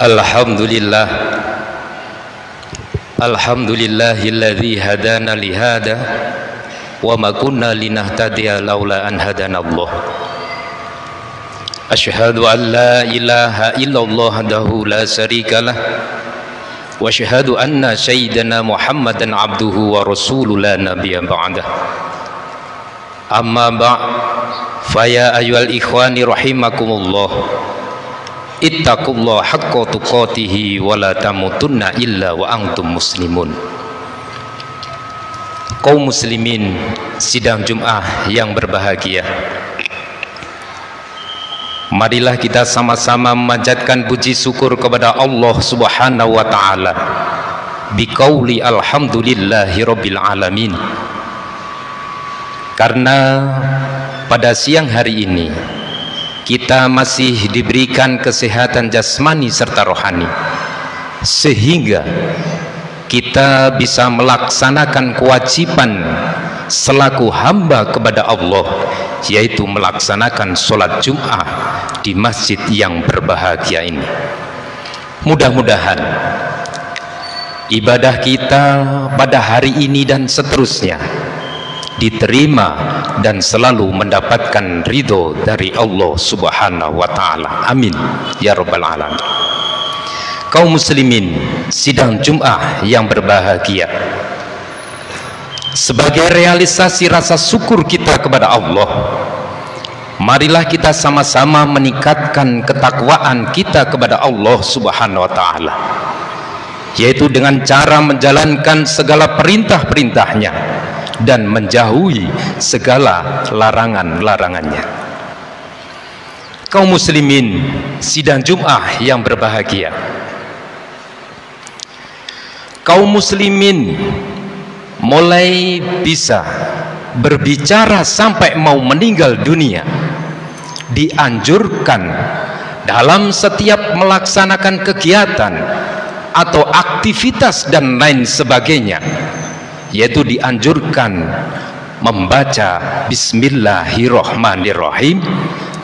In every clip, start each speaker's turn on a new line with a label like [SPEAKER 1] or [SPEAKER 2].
[SPEAKER 1] Alhamdulillah, alhamdulillahilladzi hadana lihada wa ma kunna linahtadiya laula an hadanallah. Asyhadu an la ilaha illallah wahdahu la syarikalah wa asyhadu anna sayyidana Muhammadan abduhu wa rasuluhu la nabiyya ba'dah. Amma ba' fa ya ayyuhal ikhwani rahimakumullah, ittaqullaha haqqa tuqatih wa la tamutunna illa wa antum muslimun. Kaum muslimin sidang Jumat yang berbahagia, marilah kita sama-sama memanjatkan puji syukur kepada Allah Subhanahu wa taala biqauli alhamdulillahi rabbil alamin. Karena pada siang hari ini kita masih diberikan kesehatan jasmani serta rohani, sehingga kita bisa melaksanakan kewajiban selaku hamba kepada Allah, yaitu melaksanakan sholat Jum'ah di masjid yang berbahagia ini. Mudah-mudahan ibadah kita pada hari ini dan seterusnya diterima dan selalu mendapatkan ridho dari Allah Subhanahu wa ta'ala. Amin ya rabbal alamin. Kaum muslimin sidang Jum'ah yang berbahagia, sebagai realisasi rasa syukur kita kepada Allah, marilah kita sama-sama meningkatkan ketakwaan kita kepada Allah Subhanahu wa ta'ala, yaitu dengan cara menjalankan segala perintah-perintahnya dan menjauhi segala larangan-larangannya. Kaum muslimin sidang Jum'ah yang berbahagia, kaum muslimin mulai bisa berbicara sampai mau meninggal dunia dianjurkan dalam setiap melaksanakan kegiatan atau aktivitas dan lain sebagainya, yaitu dianjurkan membaca Bismillahirrahmanirrahim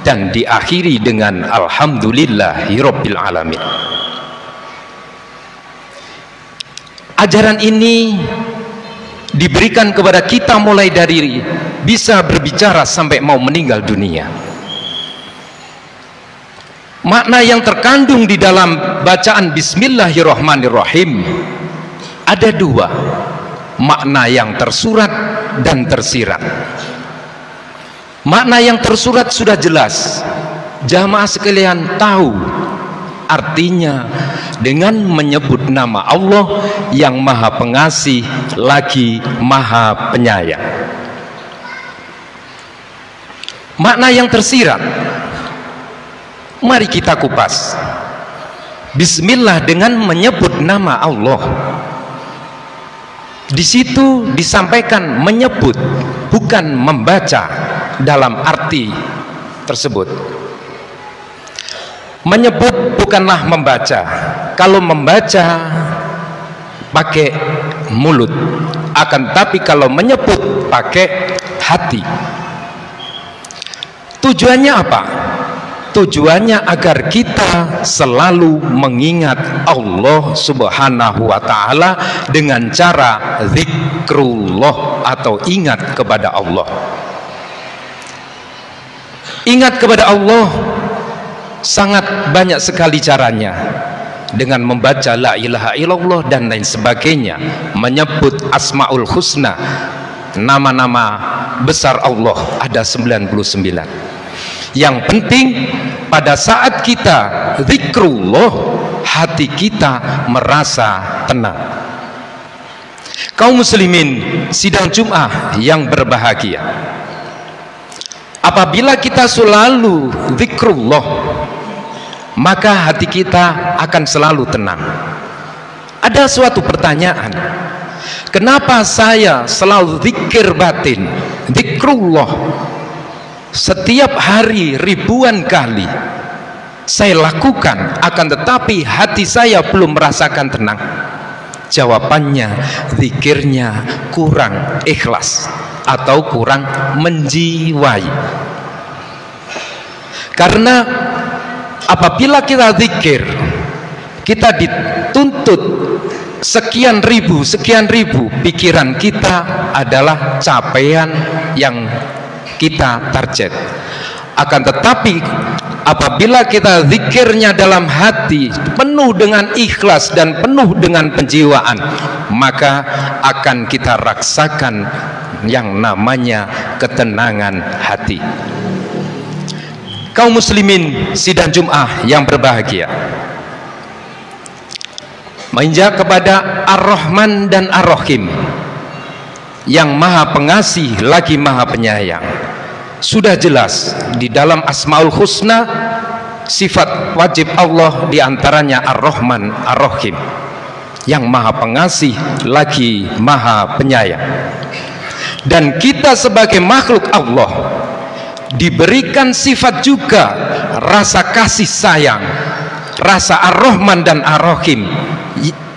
[SPEAKER 1] dan diakhiri dengan Alhamdulillahirabbil alamin. Ajaran ini diberikan kepada kita mulai dari bisa berbicara sampai mau meninggal dunia. Makna yang terkandung di dalam bacaan Bismillahirrahmanirrahim ada dua, makna yang tersurat dan tersirat. Makna yang tersurat sudah jelas, jamaah sekalian tahu artinya dengan menyebut nama Allah yang maha pengasih lagi maha penyayang. Makna yang tersirat, mari kita kupas. Bismillah dengan menyebut nama Allah, di situ disampaikan menyebut, bukan membaca dalam arti tersebut. Menyebut bukanlah membaca. Kalau membaca pakai mulut, akan tapi kalau menyebut pakai hati. Tujuannya apa? Tujuannya agar kita selalu mengingat Allah Subhanahu wa ta'ala dengan cara zikrullah atau ingat kepada Allah. Ingat kepada Allah sangat banyak sekali caranya, dengan membaca la ilaha illallah dan lain sebagainya, menyebut asmaul husna, nama-nama besar Allah ada 99. Yang penting pada saat kita zikrullah, hati kita merasa tenang. Kaum muslimin sidang Jum'ah yang berbahagia, apabila kita selalu zikrullah, maka hati kita akan selalu tenang. Ada suatu pertanyaan, kenapa saya selalu zikir batin, zikrullah setiap hari ribuan kali saya lakukan, akan tetapi hati saya belum merasakan tenang? Jawabannya, zikirnya kurang ikhlas atau kurang menjiwai. Karena apabila kita zikir kita dituntut sekian ribu pikiran kita adalah capaian yang kita target. Akan tetapi apabila kita zikirnya dalam hati penuh dengan ikhlas dan penuh dengan penjiwaan, maka akan kita rasakan yang namanya ketenangan hati. Kaum muslimin sidang Jum'ah yang berbahagia, menginjak kepada Ar-Rahman dan Ar-Rahim yang maha pengasih lagi maha penyayang. Sudah jelas di dalam Asmaul Husna sifat wajib Allah diantaranya Ar-Rahman Ar-Rahim, yang maha pengasih lagi maha penyayang. Dan kita sebagai makhluk Allah diberikan sifat juga rasa kasih sayang, rasa Ar-Rahman dan Ar-Rahim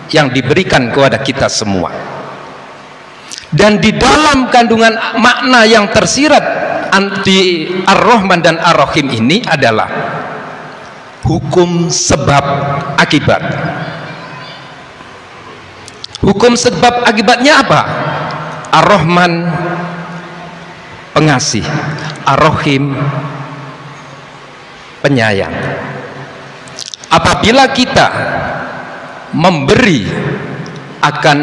[SPEAKER 1] yang diberikan kepada kita semua. Dan di dalam kandungan makna yang tersirat di Ar-Rahman dan Ar-Rahim ini adalah hukum sebab akibat. Hukum sebab akibatnya apa? Ar-Rahman pengasih, Ar-Rahim penyayang. Apabila kita memberi akan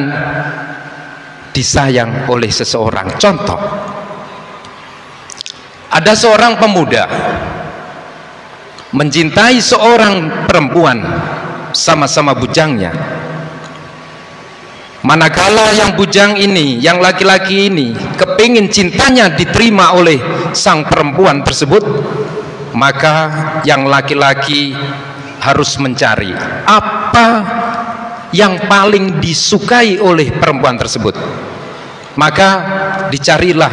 [SPEAKER 1] disayang oleh seseorang. Contoh, ada seorang pemuda mencintai seorang perempuan, sama-sama bujangnya. Manakala yang bujang ini, yang laki-laki ini kepingin cintanya diterima oleh sang perempuan tersebut, maka yang laki-laki harus mencari apa yang paling disukai oleh perempuan tersebut. Maka dicarilah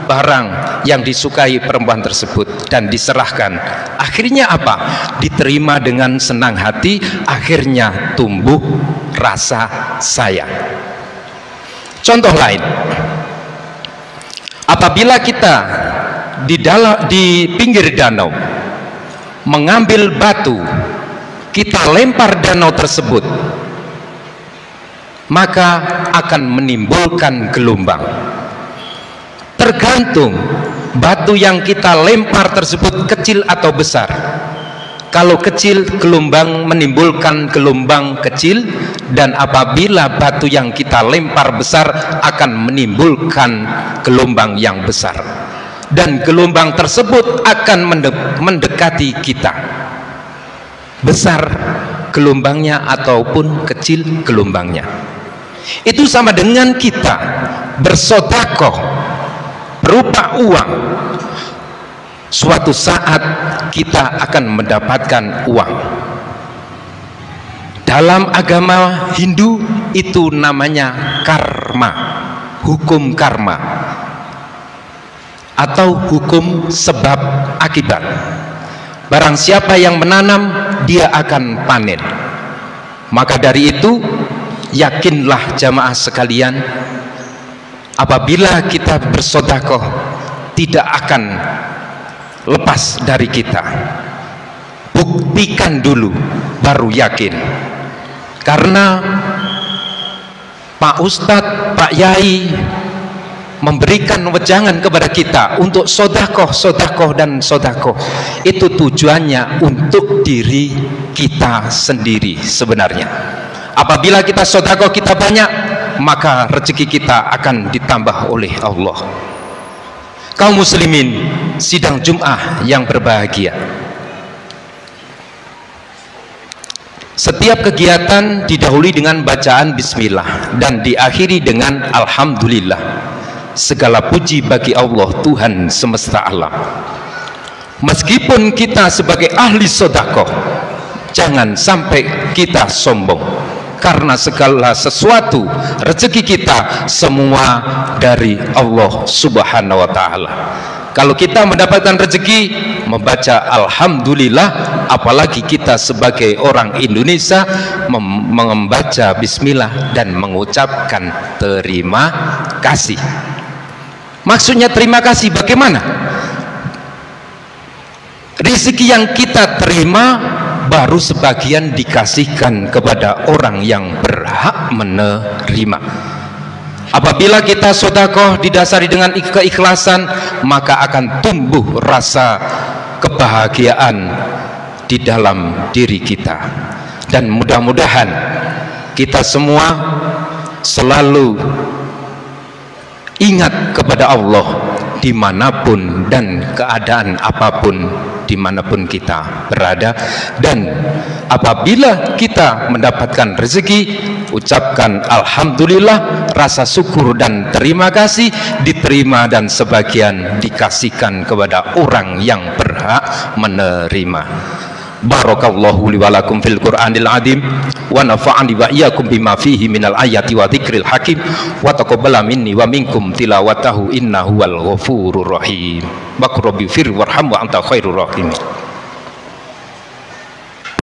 [SPEAKER 1] barang yang disukai perempuan tersebut dan diserahkan. Akhirnya apa? Diterima dengan senang hati, akhirnya tumbuh rasa sayang. Contoh lain, apabila kita di pinggir danau mengambil batu, kita lempar danau tersebut, maka akan menimbulkan gelombang. Tergantung batu yang kita lempar tersebut kecil atau besar. Kalau kecil, gelombang menimbulkan gelombang kecil, dan apabila batu yang kita lempar besar akan menimbulkan gelombang yang besar, dan gelombang tersebut akan mendekati kita, besar gelombangnya ataupun kecil gelombangnya. Itu sama dengan kita bersedekah berupa uang. Suatu saat kita akan mendapatkan uang. Dalam agama Hindu itu namanya karma, hukum karma atau hukum sebab akibat. Barang siapa yang menanam, dia akan panen. Maka dari itu, yakinlah jamaah sekalian, apabila kita bersedekah tidak akan lepas dari kita. Buktikan dulu baru yakin. Karena Pak Ustadz, Pak Yai memberikan wejangan kepada kita untuk sedekah, sedekah dan sedekah. Itu tujuannya untuk diri kita sendiri sebenarnya. Apabila kita sedekah kita banyak, maka rezeki kita akan ditambah oleh Allah. Kaum muslimin sidang Jum'ah yang berbahagia, setiap kegiatan didahului dengan bacaan bismillah dan diakhiri dengan alhamdulillah. Segala puji bagi Allah Tuhan semesta alam. Meskipun kita sebagai ahli sedekah, jangan sampai kita sombong, karena segala sesuatu rezeki kita semua dari Allah Subhanahu wa taala. Kalau kita mendapatkan rezeki membaca alhamdulillah, apalagi kita sebagai orang Indonesia membaca bismillah dan mengucapkan terima kasih. Maksudnya terima kasih bagaimana? Rezeki yang kita terima baru sebagian dikasihkan kepada orang yang berhak menerima. Apabila kita sedekah didasari dengan keikhlasan, maka akan tumbuh rasa kebahagiaan di dalam diri kita. Dan mudah-mudahan kita semua selalu ingat kepada Allah dimanapun dan keadaan apapun, dimanapun kita berada. Dan apabila kita mendapatkan rezeki, ucapkan alhamdulillah, rasa syukur dan terima kasih, diterima dan sebagian dikasihkan kepada orang yang berhak menerima. Barakallahu li wa lakum fil Qur'anil azim wa nafa'ani wa iyyakum bima fihi minal ayati wa dzikril hakim wa taqabbala minni wa minkum tilawatahu innahu wal ghafurur rahim. Baqrabbi fir warham wa anta khairur rahimin.